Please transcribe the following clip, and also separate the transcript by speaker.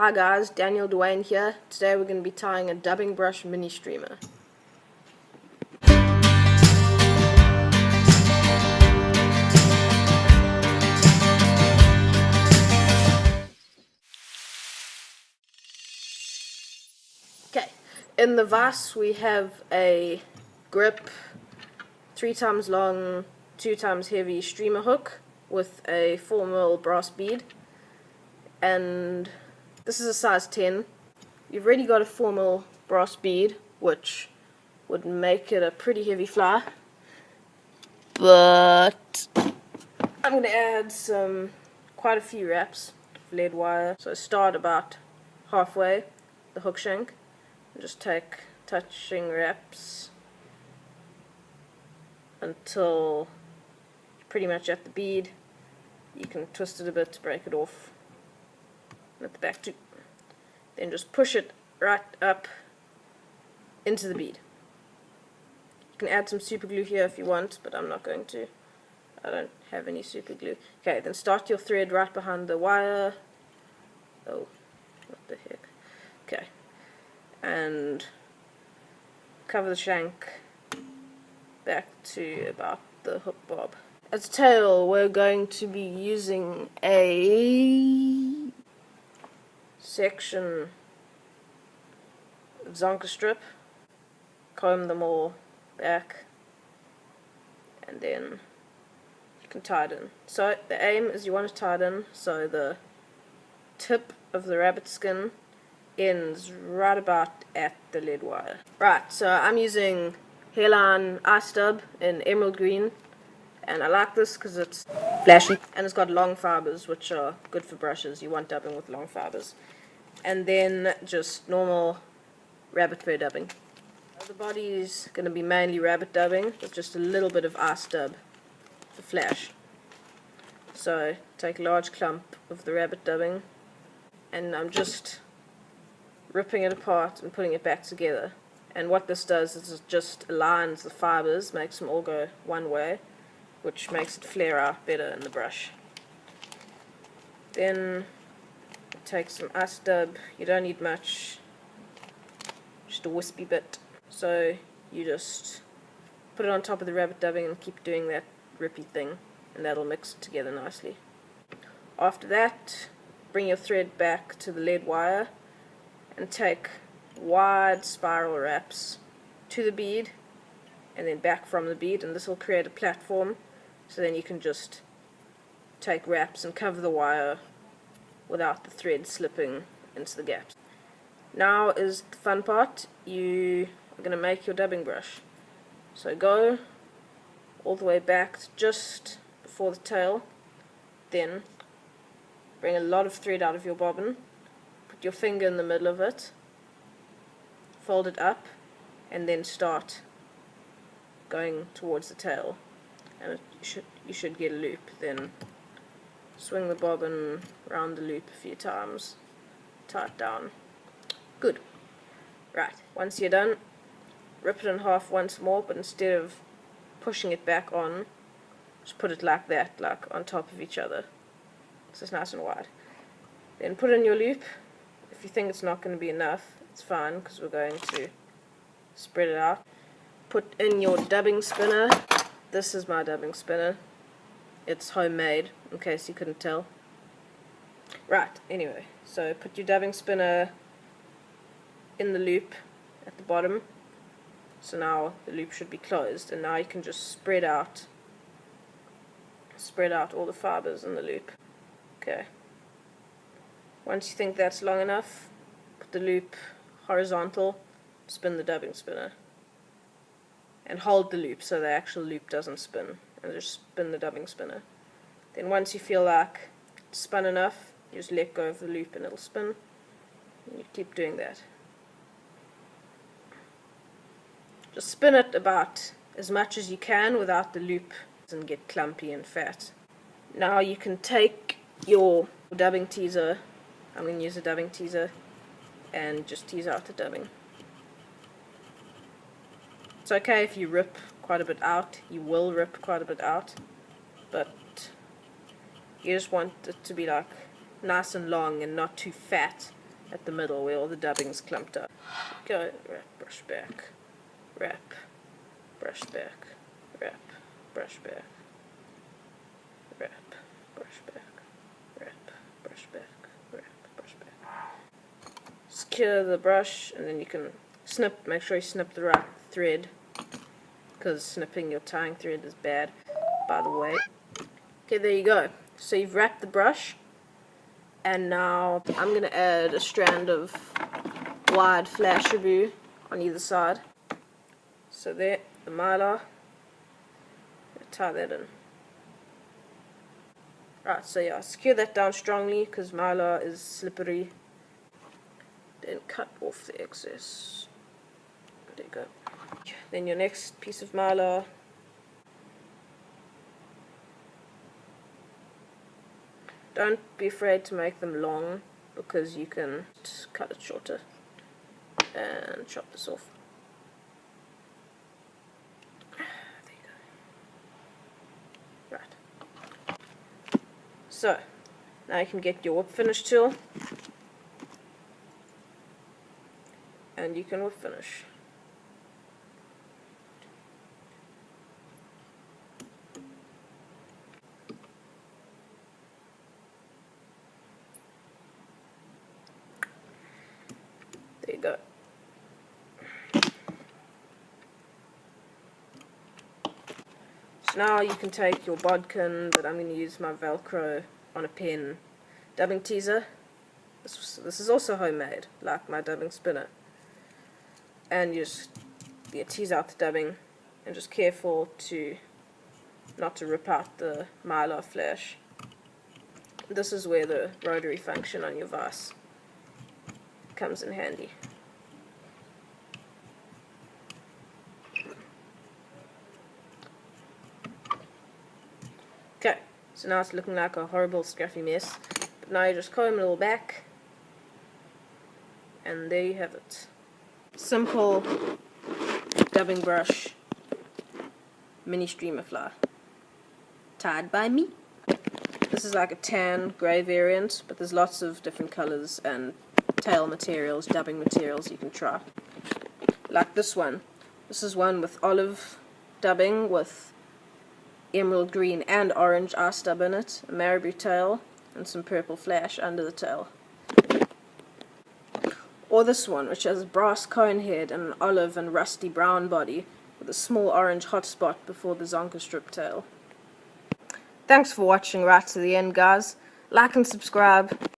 Speaker 1: Hi guys, Daniel Dwayne here. Today we're going to be tying a dubbing brush mini streamer. Okay, in the vise we have a grip, 3 times long, 2 times heavy streamer hook with a 4mm brass bead, and this is a size 10. You've already got a 4mm brass bead, which would make it a pretty heavy fly, but I'm going to add quite a few wraps of lead wire. So start about halfway the hook shank and just take touching wraps until you're pretty much at the bead. You can twist it a bit to break it off, and at the back too. Then just push it right up into the bead. You can add some super glue here if you want, but I'm not going to. I don't have any super glue. Okay, then start your thread right behind the wire. Oh, what the heck. Okay, and cover the shank back to about the hook bob. As a tail, we're going to be using a section of Zonka strip. Comb them all back, and then you can tie it in. So the aim is you want to tie it in so the tip of the rabbit skin ends right about at the lead wire. Right, so I'm using Hairline Ice Stub in emerald green, and I like this because it's flashy and it's got long fibers, which are good for brushes. You want dubbing with long fibers. And then just normal rabbit fur dubbing. The body is going to be mainly rabbit dubbing with just a little bit of ice stub for flash. So take a large clump of the rabbit dubbing, and I'm just ripping it apart and putting it back together. And what this does is it just aligns the fibers, makes them all go one way, which makes it flare out better in the brush. Then take some ice stub. You don't need much, just a wispy bit. So you just put it on top of the rabbit dubbing and keep doing that rippy thing, and that'll mix it together nicely. After that, bring your thread back to the lead wire and take wide spiral wraps to the bead and then back from the bead, and this will create a platform, so then you can just take wraps and cover the wire without the thread slipping into the gaps. Now is the fun part. You are going to make your dubbing brush. So go all the way back to just before the tail, then bring a lot of thread out of your bobbin, put your finger in the middle of it, fold it up, and then start going towards the tail, and you should get a loop. Then swing the bobbin around the loop a few times, tie it down. Good. Right, once you're done, rip it in half once more, but instead of pushing it back on, just put it like that, like on top of each other, so it's nice and wide. Then put in your loop. If you think it's not going to be enough, it's fine, because we're going to spread it out. Put in your dubbing spinner. This is my dubbing spinner. It's homemade, in case you couldn't tell. Right, anyway, so put your dubbing spinner in the loop at the bottom. So now the loop should be closed, and now you can just spread out all the fibers in the loop. Okay. Once you think that's long enough, put the loop horizontal, spin the dubbing spinner, and hold the loop so the actual loop doesn't spin, and just spin the dubbing spinner. Then once you feel like it's spun enough, you just let go of the loop and it'll spin, and you keep doing that. Just spin it about as much as you can without the loop and get clumpy and fat. Now you can take your dubbing teaser, I'm going to use a dubbing teaser, and just tease out the dubbing. It's okay if you rip quite a bit out. You will rip quite a bit out, but you just want it to be like nice and long and not too fat, at the middle where all the dubbing's clumped up. Go, wrap, brush back, wrap, brush back, wrap, brush back, wrap, brush back, wrap, brush back, wrap, brush back. Secure the brush, and then you can snip, make sure you snip the right thread, because snipping your tying thread is bad, by the way. Okay, there you go. So you've wrapped the brush, and now I'm going to add a strand of wide flashaboo on either side. So there, the mylar. Tie that in. Right, so yeah, secure that down strongly because mylar is slippery. Then cut off the excess. There you go. Then your next piece of mylar. Don't be afraid to make them long because you can cut it shorter and chop this off. There you go. Right. So, now you can get your whip finish tool and you can whip finish. There you go. So now you can take your bodkin, but I'm going to use my Velcro on a pen dubbing teaser. This is also homemade, like my dubbing spinner. And you just tease out the dubbing, and just careful not to rip out the mylar flash. This is where the rotary function on your vise comes in handy. Okay, so now it's looking like a horrible scruffy mess, but now you just comb it all back, and there you have it. Simple dubbing brush mini streamer fly, tied by me. This is like a tan grey variant, but there's lots of different colours and tail materials, dubbing materials you can try. Like this one. This is one with olive dubbing with emerald green and orange eye stub in it, a marabou tail, and some purple flash under the tail. Or this one, which has a brass cone head and an olive and rusty brown body with a small orange hotspot before the zonker strip tail. Thanks for watching right to the end, guys. Like and subscribe.